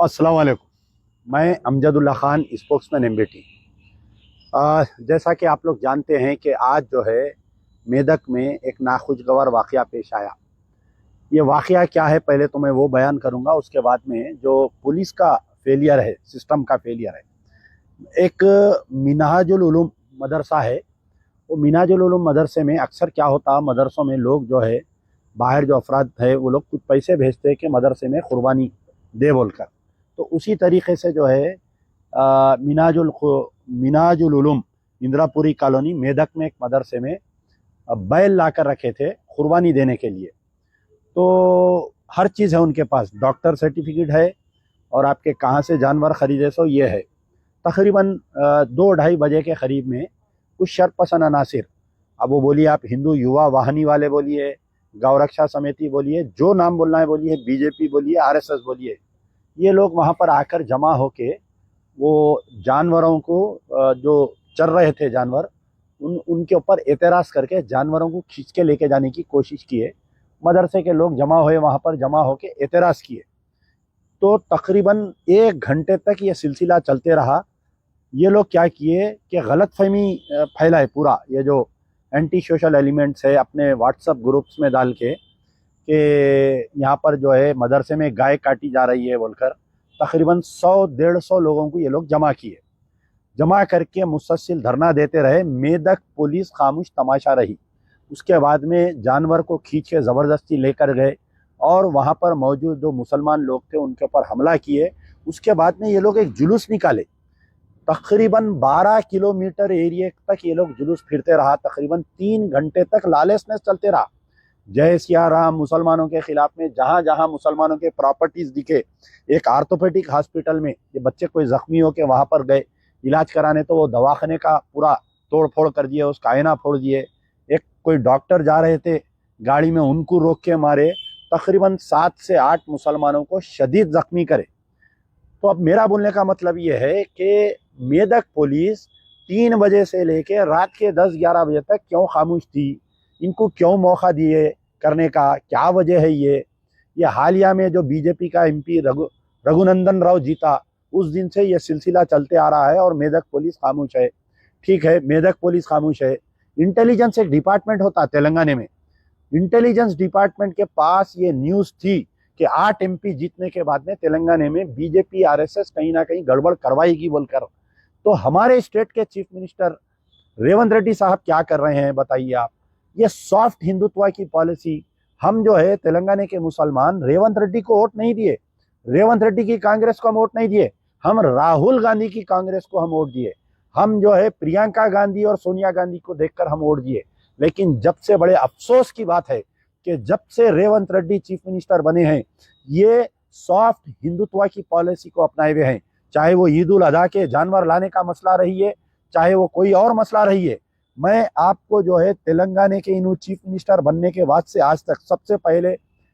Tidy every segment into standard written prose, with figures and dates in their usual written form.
अस्सलाम वालेकुम। मैं अमजदुल्ला ख़ान, स्पोक्समैन एमबीटी। जैसा कि आप लोग जानते हैं कि आज जो है मेदक में एक नाखुशगवार वाक़या पेश आया। ये वाक़या क्या है पहले तो मैं वो बयान करूँगा, उसके बाद में जो पुलिस का फेलियर है, सिस्टम का फेलियर है। एक मिनहाजुल उलूम मदरसा है। वो मिनहाजुल उलूम मदरसे में अक्सर क्या होता, मदरसों में लोग जो है बाहर जो अफराद है वो लोग कुछ पैसे भेजते हैं कि मदरसे में कुर्बानी दे बोलकर। तो उसी तरीके से जो है मिनाजुल उलूम इंदिरापुरी कॉलोनी मेदक में एक मदरसे में बैल ला कर रखे थे कुर्बानी देने के लिए। तो हर चीज़ है उनके पास, डॉक्टर सर्टिफिकेट है और आपके कहाँ से जानवर खरीदे सो ये है। तकरीबन 2-2:30 बजे के करीब में कुछ शरपसंद अनासिर, अब वो बोलिए आप हिंदू युवा वाहिनी वाले बोलिए, गौरक्षा समिति बोलिए, जो नाम बोलना है बोलिए, बीजेपी बोलिए, आरएसएस बोलिए, ये लोग वहाँ पर आकर जमा होके वो जानवरों को जो चर रहे थे जानवर, उनके ऊपर एतराज़ करके जानवरों को खींच के लेके जाने की कोशिश किए। मदरसे के लोग जमा हुए, वहाँ पर जमा होके एतराज़ किए। तो तकरीबन 1 घंटे तक ये सिलसिला चलते रहा। ये लोग क्या किए कि गलतफहमी फैलाए पूरा, ये जो एंटी सोशल एलिमेंट्स है अपने व्हाट्सएप ग्रुप्स में डाल के कि यहाँ पर जो है मदरसे में गाय काटी जा रही है बोलकर तकरीबन 100-150 लोगों को ये लोग जमा किए। जमा करके मुसलसल धरना देते रहे। मेदक पुलिस खामोश तमाशा रही। उसके बाद में जानवर को खींच के ज़बरदस्ती लेकर गए और वहाँ पर मौजूद जो मुसलमान लोग थे उनके ऊपर हमला किए। उसके बाद में ये लोग एक जुलूस निकाले। तकरीबन 12 किलोमीटर एरिया तक ये लोग जुलूस फिरते रहा। तकरीबन 3 घंटे तक लॉलेसनेस चलते रहा। जय सिया राम मुसलमानों के खिलाफ में जहाँ जहाँ मुसलमानों के प्रॉपर्टीज दिखे, एक आर्थोपेडिक हॉस्पिटल में ये बच्चे कोई जख्मी हो के वहाँ पर गए इलाज कराने, तो वो दवाखाने का पूरा तोड़ फोड़ कर दिए, उसका आईना फोड़ दिए। एक कोई डॉक्टर जा रहे थे गाड़ी में, उनको रोक के मारे। तकरीबन 7 से 8 मुसलमानों को शदीद जख्मी करे। तो अब मेरा बोलने का मतलब ये है कि मेदक पुलिस 3 बजे से लेके रात के 10-11 बजे तक क्यों खामोश थी? इनको क्यों मौका दिए करने का? क्या वजह है ये हालिया में जो बीजेपी का एमपी रघुनंदन राव जीता, उस दिन से ये सिलसिला चलते आ रहा है और मेदक पुलिस खामोश है। ठीक है, मेदक पुलिस खामोश है। इंटेलिजेंस एक डिपार्टमेंट होता तेलंगाना में। इंटेलिजेंस डिपार्टमेंट के पास ये न्यूज़ थी कि 8 एमपी जीतने के बाद में तेलंगाना में बीजेपी आरएसएस कहीं ना कहीं गड़बड़ करवाएगी बोलकर। तो हमारे स्टेट के चीफ मिनिस्टर रेवंत रेड्डी साहब क्या कर रहे हैं बताइए आप? ये सॉफ्ट हिंदुत्व की पॉलिसी। हम जो है तेलंगाना के मुसलमान रेवंत रेड्डी को वोट नहीं दिए, रेवंत रेड्डी की कांग्रेस को हम वोट नहीं दिए, हम राहुल गांधी की कांग्रेस को हम वोट दिए। हम जो है प्रियंका गांधी और सोनिया गांधी को देखकर हम वोट दिए। लेकिन जब से बड़े अफसोस की बात है कि जब से रेवंत रेड्डी चीफ मिनिस्टर बने हैं, ये सॉफ्ट हिंदुत्व की पॉलिसी को अपनाए हुए हैं। चाहे वो ईद उल अजहा के जानवर लाने का मसला रही है, चाहे वो कोई और मसला रही है। मैं आपको जो है तेलंगाना के इन चीफ मिनिस्टर बनने के बाद से आज तक सबसे पहले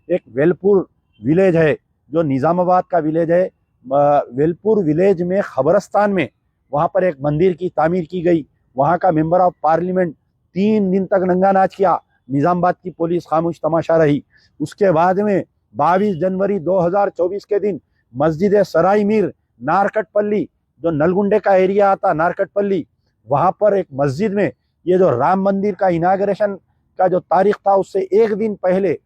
एक वेलपुर विलेज है जो निज़ामाबाद का विलेज है, वेलपुर विलेज में खबरस्तान में वहाँ पर एक मंदिर की तामीर की गई। वहाँ का मेंबर ऑफ पार्लियामेंट 3 दिन तक नंगा नाच किया। निज़ामाबाद की पुलिस खामोश तमाशा रही। उसके बाद में 22 जनवरी 2024 के दिन मस्जिद सराय मीर नारकटपल्ली, जो नलगुंडे का एरिया आता नारकटपल्ली, वहाँ पर एक मस्जिद में ये जो राम मंदिर का इनाग्रेशन का जो तारीख था उससे 1 दिन पहले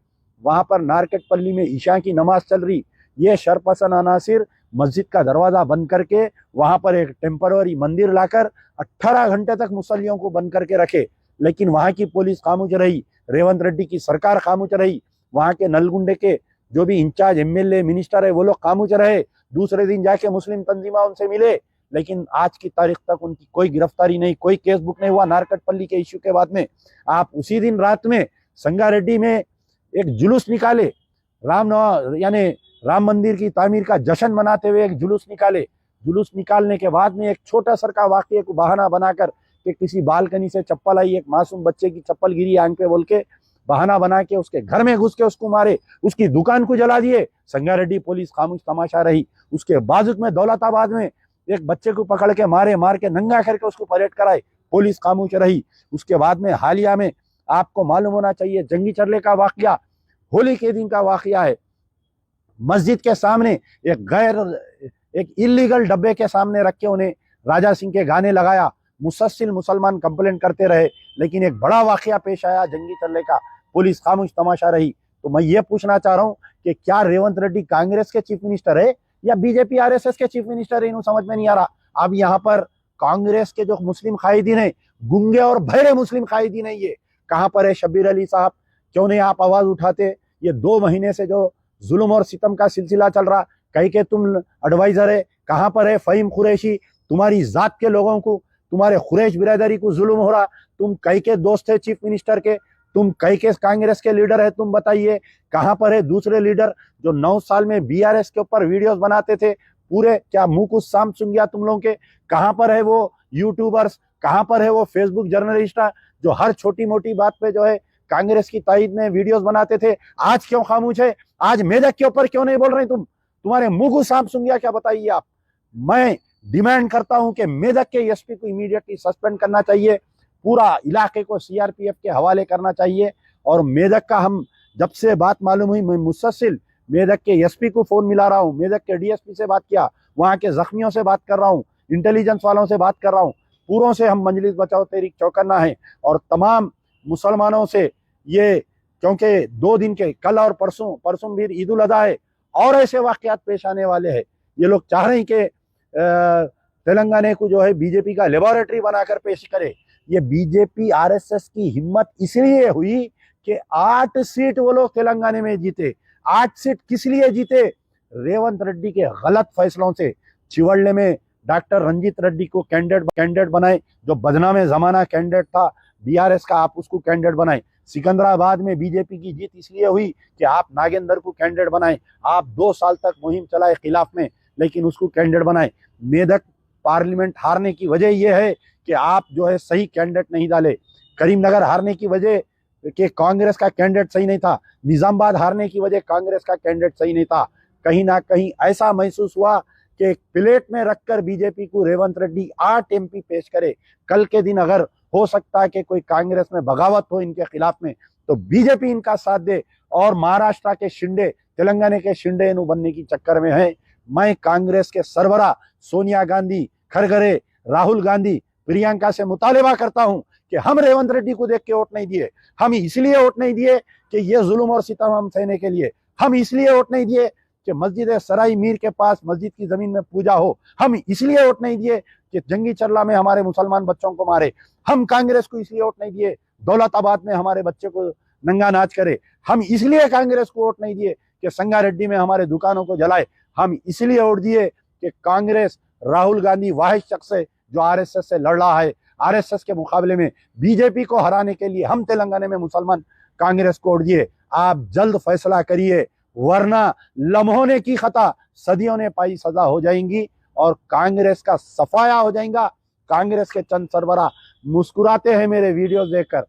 वहाँ पर नारकटपल्ली में ईशा की नमाज चल रही। ये शरपसंद अनासिर मस्जिद का दरवाज़ा बंद करके वहाँ पर एक टेम्पररी मंदिर लाकर 18 घंटे तक मुसल्लियों को बंद करके रखे। लेकिन वहाँ की पुलिस खामोश रही, रेवंत रेड्डी की सरकार खामोश रही, वहाँ के नलगुंडे के जो भी इंचार्ज एमएलए मिनिस्टर है वो लोग खामोश रहे। दूसरे दिन जाके मुस्लिम तंजीमा उनसे मिले, लेकिन आज की तारीख तक उनकी कोई गिरफ्तारी नहीं, कोई केस बुक नहीं हुआ नारकटपल्ली के इश्यू के बाद में। आप उसी दिन रात में संगारेड्डी में एक जुलूस निकाले, यानी राम मंदिर की तामीर का जश्न मनाते हुए एक जुलूस निकाले। जुलूस निकालने के बाद में एक छोटा सा का वाकये को बहाना बनाकर कि किसी बालकनी से चप्पल आई, एक मासूम बच्चे की चप्पल गिरी आंख पे बोल के बहाना बना के उसके घर में घुस के उसको मारे, उसकी दुकान को जला दिए। संगारेड्डी पुलिस खामोश तमाशा रही। उसके बाजुक में दौलताबाद में एक बच्चे को पकड़ के मार के नंगा करके उसको परेड कराए, पुलिस खामोश रही। उसके बाद में हालिया में आपको मालूम होना चाहिए जंगी चरले का वाकया, होली के दिन का वाकया है। मस्जिद के सामने एक इलीगल डब्बे के सामने रख के उन्हें राजा सिंह के गाने लगाया। मुसलसिल मुसलमान कंप्लेंट करते रहे, लेकिन एक बड़ा वाकया पेश आया जंगी चलने का, पुलिस खामोश तमाशा रही। तो मैं ये पूछना चाह रहा हूँ कि क्या रेवंत रेड्डी कांग्रेस के चीफ मिनिस्टर है या बीजेपी आरएसएस के चीफ मिनिस्टर है, इन्हों समझ में नहीं आ रहा। अब यहाँ पर कांग्रेस के जो मुस्लिम कायदीन है, गुंगे और बहरे मुस्लिम कायदीन है, ये कहाँ पर है? शब्बीर अली साहब, क्यों नहीं आप आवाज उठाते? ये 2 महीने से जो जुल्म और सितम का सिलसिला चल रहा, कहीं के तुम एडवाइजर है, कहाँ पर है फहीम कुरैशी? तुम्हारी जात के लोगों को, तुम्हारे कुरैश बिरादरी को जुल्म हो रहा। तुम कई के दोस्त है चीफ मिनिस्टर के, तुम कई के कांग्रेस के लीडर है, तुम बताइए कहाँ पर है दूसरे लीडर जो 9 साल में बीआरएस के ऊपर वीडियोस बनाते थे? पूरे क्या मुंह कुछ साम सुन गया तुम लोगों के? कहाँ पर है वो यूट्यूबर्स? कहाँ पर है वो फेसबुक जर्नलिस्ट जो हर छोटी मोटी बात पे जो है कांग्रेस की तायद में वीडियोस बनाते थे? आज क्यों खामोश है? आज मेदक के ऊपर क्यों नहीं बोल रहे तुम? तुम्हारे मुंह को सांप सुन गया क्या? बताइए आप। मैं डिमांड करता हूं कि मेदक के एसपी को इमीडिएटली सस्पेंड करना चाहिए, पूरा इलाके को सीआरपीएफ के हवाले करना चाहिए। और मेदक का हम जब से बात मालूम हुई, मैं मुसलसिल मेदक के एसपी को फोन मिला रहा हूँ, मेदक के डीएसपी से बात किया, वहां के जख्मियों से बात कर रहा हूँ, इंटेलिजेंस वालों से बात कर रहा हूँ, पूरों से हम मजलिस बचाओ तहरीक चौकन्ना है और तमाम मुसलमानों से ये, क्योंकि 2 दिन के कल और परसों भी ईद उल अज़हा है और ऐसे वाकयात पेश आने वाले हैं। ये लोग चाह रहे हैं कि तेलंगाना को जो है बीजेपी का लेबोरेटरी बनाकर पेश करे। ये बीजेपी आरएसएस की हिम्मत इसलिए हुई कि 8 सीट वो लोग तेलंगाना में जीते। 8 सीट किस लिए जीते? रेवंत रेड्डी के गलत फैसलों से। चिवड़ले में डॉक्टर रंजीत रेड्डी को कैंडिडेट बनाए, जो बदनामे जमाना कैंडिडेट था बीआरएस का, आप उसको कैंडिडेट बनाए। सिकंदराबाद में बीजेपी की जीत इसलिए हुई कि आप नागेंद्र को कैंडिडेट बनाए। आप 2 साल तक मुहिम चलाए खिलाफ में, लेकिन उसको कैंडिडेट बनाए। मेदक पार्लियामेंट हारने की वजह यह है कि आप जो है सही कैंडिडेट नहीं डाले। करीमनगर हारने की वजह कि कांग्रेस का कैंडिडेट सही नहीं था। निजामाबाद हारने की वजह कांग्रेस का कैंडिडेट सही नहीं था। कहीं ना कहीं ऐसा महसूस हुआ कि प्लेट में रखकर बीजेपी को रेवंत रेड्डी 8 एमपी पेश करे। कल के दिन अगर हो सकता है कि कोई कांग्रेस में बगावत हो इनके खिलाफ में, तो बीजेपी इनका साथ दे। और महाराष्ट्र के शिंदे, तेलंगाना के शिंदे इन्हों बनने की चक्कर में है। मैं कांग्रेस के सरबरा सोनिया गांधी, खरगरे, राहुल गांधी, प्रियंका से मुतालिबा करता हूं कि हम रेवंत रेड्डी को देख के वोट नहीं दिए। हम इसलिए वोट नहीं दिए कि ये जुल्म और सितम हम सहने के लिए। हम इसलिए वोट नहीं दिए कि मस्जिद सराय मीर के पास मस्जिद की जमीन में पूजा हो। हम इसलिए वोट नहीं दिए कि जंगी चरला में हमारे मुसलमान बच्चों को मारे। हम कांग्रेस को इसलिए वोट नहीं दिए दौलताबाद में हमारे बच्चे को नंगा नाच करे। हम इसलिए कांग्रेस को वोट नहीं दिए कि संगारेड्डी में हमारे दुकानों को जलाए। हम इसलिए वोट दिए कि कांग्रेस, राहुल गांधी वाहिद शख्स है जो आरएसएस से लड़ रहा है। आरएसएस के मुकाबले में बीजेपी को हराने के लिए हम तेलंगाना में मुसलमान कांग्रेस को वोट दिए। आप जल्द फैसला करिए, वरना लम्हों ने की खता सदियों ने पाई सजा हो जाएंगी और कांग्रेस का सफाया हो जाएगा। कांग्रेस के चंद सरबराह मुस्कुराते हैं मेरे वीडियोस देखकर।